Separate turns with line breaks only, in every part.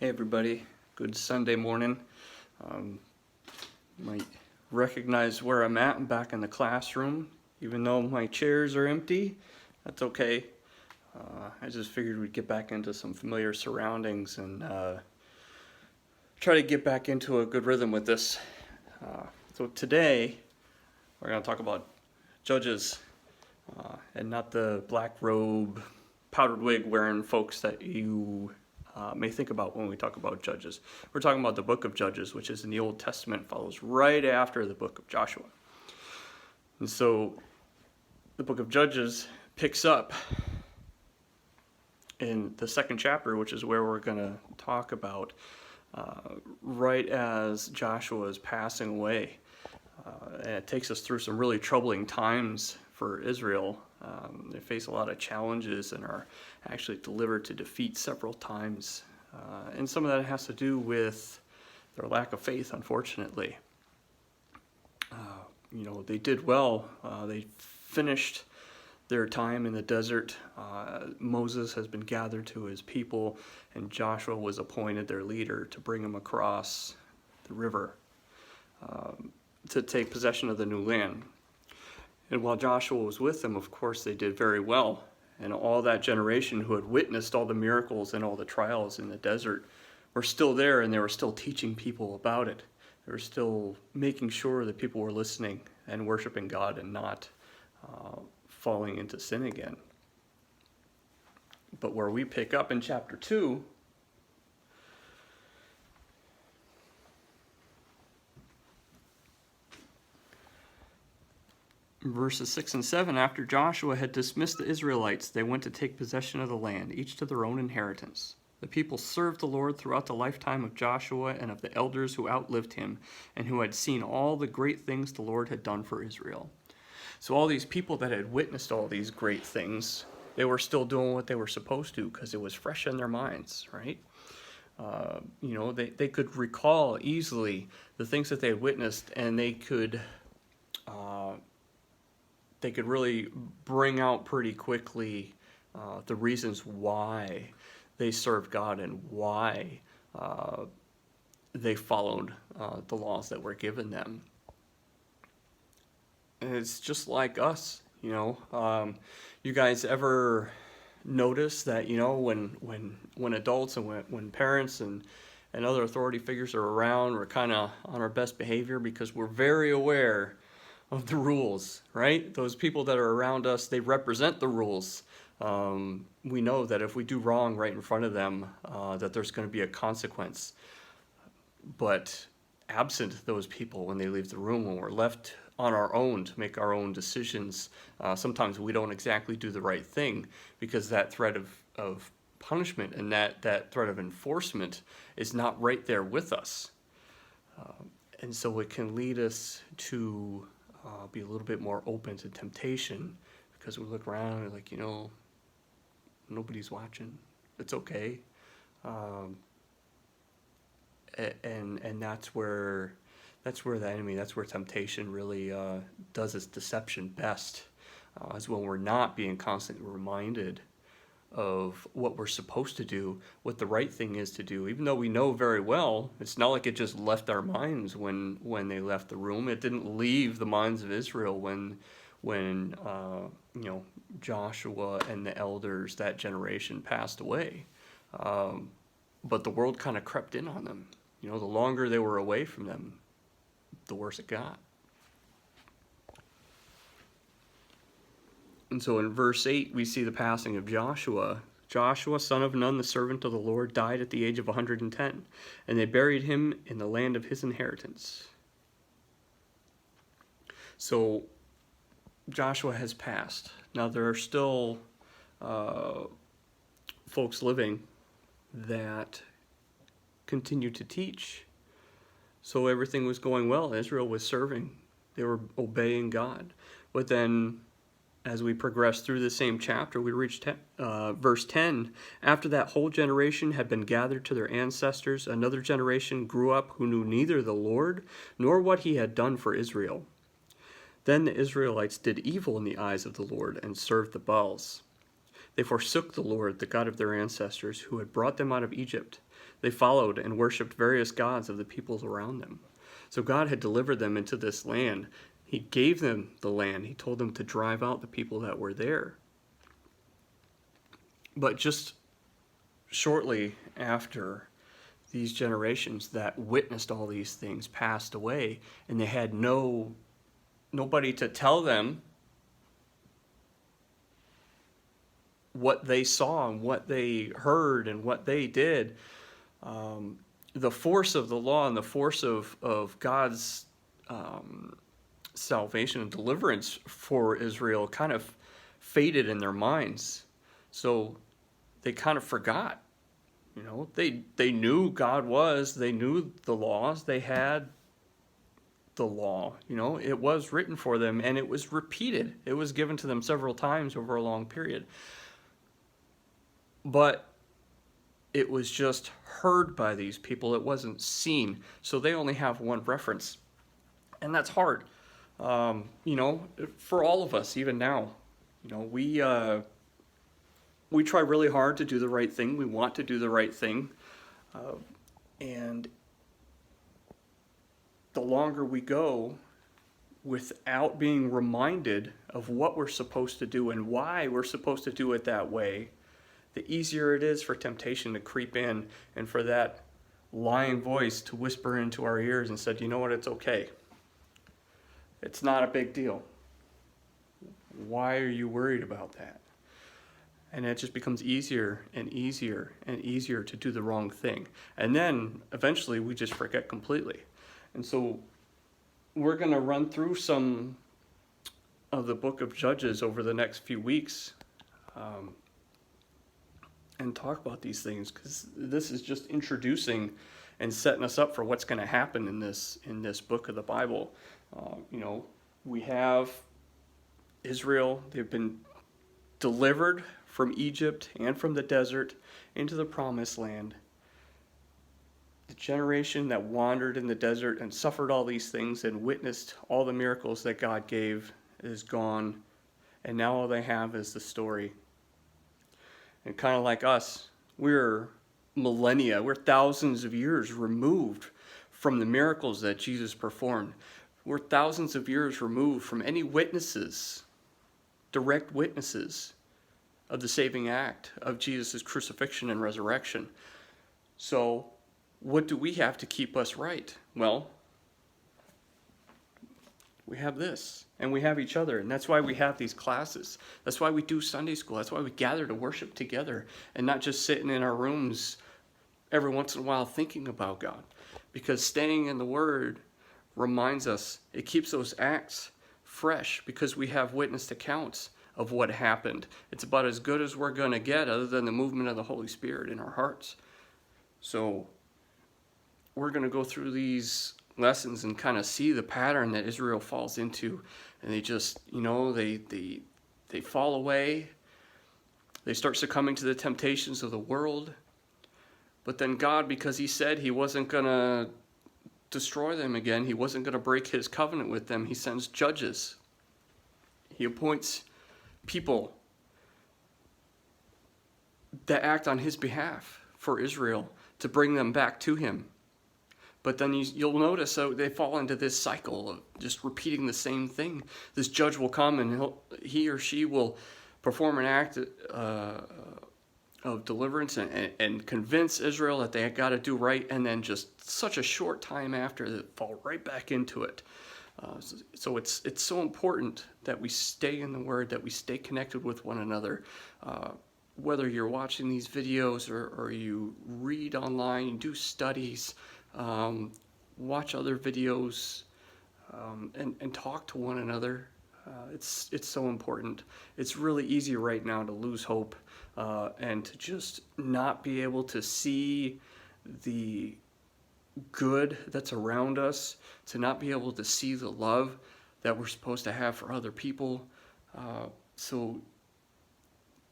Hey everybody, good Sunday morning. You might recognize where I'm at. I'm back in the classroom. Even though my chairs are empty, that's okay. I just figured we'd get back into some familiar surroundings and try to get back into a good rhythm with this. So today, we're going to talk about Judges, and not the black robe, powdered wig wearing folks that you may think about when we talk about Judges. We're talking about the book of Judges, which is in the Old Testament, follows right after the book of Joshua. And so the book of Judges picks up in the second chapter, which is where we're going to talk about right as Joshua is passing away. And it takes us through some really troubling times for Israel. They face a lot of challenges and are actually delivered to defeat several times. And some of that has to do with their lack of faith, unfortunately. They did well. They finished their time in the desert. Moses has been gathered to his people, and Joshua was appointed their leader to bring them across the river to take possession of the new land. And while Joshua was with them, of course, they did very well. And all that generation who had witnessed all the miracles and all the trials in the desert were still there, and they were still teaching people about it. They were still making sure that people were listening and worshiping God and not falling into sin again. But where we pick up in chapter 2, verses 6 and 7, after Joshua had dismissed the Israelites, they went to take possession of the land, each to their own inheritance. The people served the Lord throughout the lifetime of Joshua and of the elders who outlived him and who had seen all the great things the Lord had done for Israel. So all these people that had witnessed all these great things, they were still doing what they were supposed to because it was fresh in their minds, right? They could recall easily the things that they had witnessed, and they could really bring out pretty quickly the reasons why they served God and why they followed the laws that were given them. And it's just like us, you guys ever notice that, when adults and when parents and other authority figures are around, we're kind of on our best behavior because we're very aware of the rules, right? Those people that are around us, they represent the rules. We know that if we do wrong right in front of them, that there's going to be a consequence. But absent those people, when they leave the room, when we're left on our own to make our own decisions, sometimes we don't exactly do the right thing because that threat of punishment and that threat of enforcement is not right there with us. And so it can lead us to be a little bit more open to temptation because we look around and we're like, nobody's watching. It's okay. And that's where the enemy, that's where temptation really does its deception best, is when we're not being constantly reminded of what we're supposed to do, what the right thing is to do, even though we know very well. It's not like it just left our minds when they left the room. It didn't leave the minds of Israel when Joshua and the elders, that generation, passed away. But the world kind of crept in on them. The longer they were away from them, the worse it got. And so in verse 8, we see the passing of Joshua. Joshua, son of Nun, the servant of the Lord, died at the age of 110, and they buried him in the land of his inheritance. So Joshua has passed. Now there are still folks living that continue to teach. So everything was going well. Israel was serving. They were obeying God. But then as we progress through the same chapter, we reach verse 10. After that whole generation had been gathered to their ancestors, another generation grew up who knew neither the Lord nor what he had done for Israel. Then the Israelites did evil in the eyes of the Lord and served the Baals. They forsook the Lord, the God of their ancestors, who had brought them out of Egypt. They followed and worshipped various gods of the peoples around them. So God had delivered them into this land. He gave them the land. He told them to drive out the people that were there. But just shortly after these generations that witnessed all these things passed away, and they had nobody to tell them what they saw and what they heard and what they did, the force of the law and the force of God's salvation and deliverance for Israel kind of faded in their minds. So they kind of forgot. They knew God was, they knew the laws, they had the law, it was written for them, and it was repeated. It was given to them several times over a long period. But it was just heard by these people. It wasn't seen. So they only have one reference. And that's hard. For all of us, even now, we try really hard to do the right thing. We want to do the right thing. And the longer we go without being reminded of what we're supposed to do and why we're supposed to do it that way, the easier it is for temptation to creep in and for that lying voice to whisper into our ears and said, you know what, it's okay. It's not a big deal. Why are you worried about that? And it just becomes easier and easier and easier to do the wrong thing. And then eventually we just forget completely. And so we're going to run through some of the book of Judges over the next few weeks and talk about these things, because this is just introducing and setting us up for what's going to happen in this book of the Bible. We have Israel. They've been delivered from Egypt and from the desert into the promised land. The generation that wandered in the desert and suffered all these things and witnessed all the miracles that God gave is gone, and now all they have is the story. And kind of like us, we're millennia, we're thousands of years removed from the miracles that Jesus performed. We're thousands of years removed from any witnesses, direct witnesses of the saving act of Jesus' crucifixion and resurrection. So what do we have to keep us right? Well, we have this, and we have each other, and that's why we have these classes. That's why we do Sunday school. That's why we gather to worship together and not just sitting in our rooms every once in a while thinking about God. Because staying in the Word reminds us, it keeps those acts fresh because we have witnessed accounts of what happened. It's about as good as we're going to get other than the movement of the Holy Spirit in our hearts. So we're going to go through these lessons and kind of see the pattern that Israel falls into, and they just, they fall away. They start succumbing to the temptations of the world. But then God, because he said he wasn't going to destroy them again, he wasn't going to break his covenant with them, he sends judges. He appoints people that act on his behalf for Israel to bring them back to him. But then you'll notice they fall into this cycle of just repeating the same thing. This judge will come and he or she will perform an act of deliverance and convince Israel that they got to do right, and then just such a short time after, they fall right back into it. So it's so important that we stay in the Word, that we stay connected with one another. Whether you're watching these videos or you read online, you do studies, watch other videos, and talk to one another. It's so important. It's really easy right now to lose hope and to just not be able to see the good that's around us, to not be able to see the love that we're supposed to have for other people. So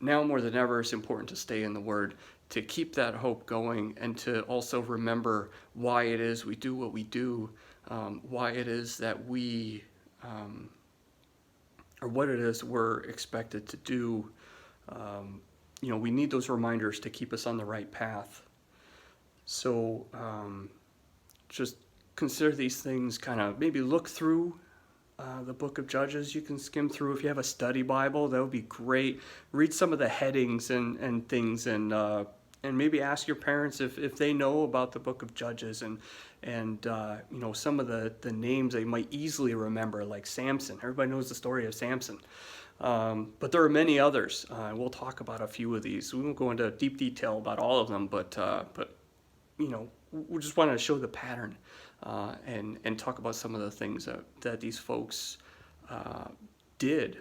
now more than ever, it's important to stay in the Word, to keep that hope going, and to also remember why it is we do what we do, why it is that we, or what it is we're expected to do, we need those reminders to keep us on the right path. So just consider these things, kind of maybe look through the book of Judges. You can skim through. If you have a study Bible, that would be great. Read some of the headings and things, and maybe ask your parents if they know about the book of Judges, and some of the names they might easily remember, like Samson. Everybody knows the story of Samson. But there are many others. We'll talk about a few of these. We won't go into deep detail about all of them, but we just wanted to show the pattern and talk about some of the things that these folks did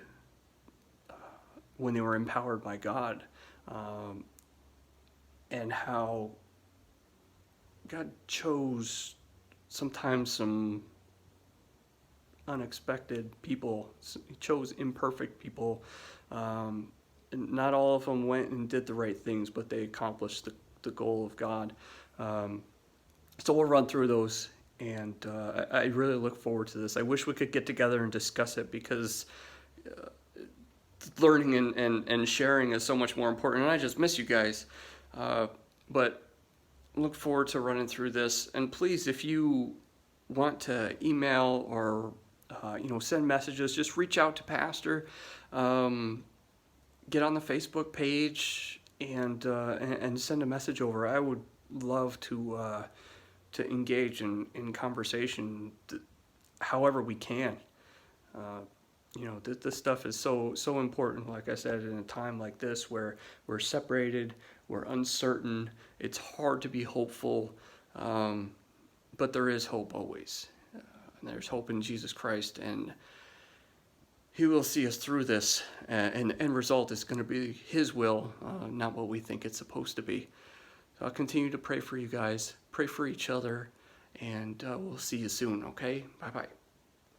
when they were empowered by God, and how God chose sometimes some unexpected people. He chose imperfect people. And not all of them went and did the right things, but they accomplished the goal of God. So we'll run through those, and I really look forward to this. I wish we could get together and discuss it, because learning and sharing is so much more important, and I just miss you guys. But look forward to running through this. And please, if you want to email or send messages, just reach out to Pastor. Get on the Facebook page and send a message over. I would love to engage in conversation however we can. This stuff is so important, like I said, in a time like this where we're separated, we're uncertain, it's hard to be hopeful, but there is hope always. And there's hope in Jesus Christ, and He will see us through this, and the end result is going to be His will, not what we think it's supposed to be. So I'll continue to pray for you guys, pray for each other, and we'll see you soon, okay? Bye-bye.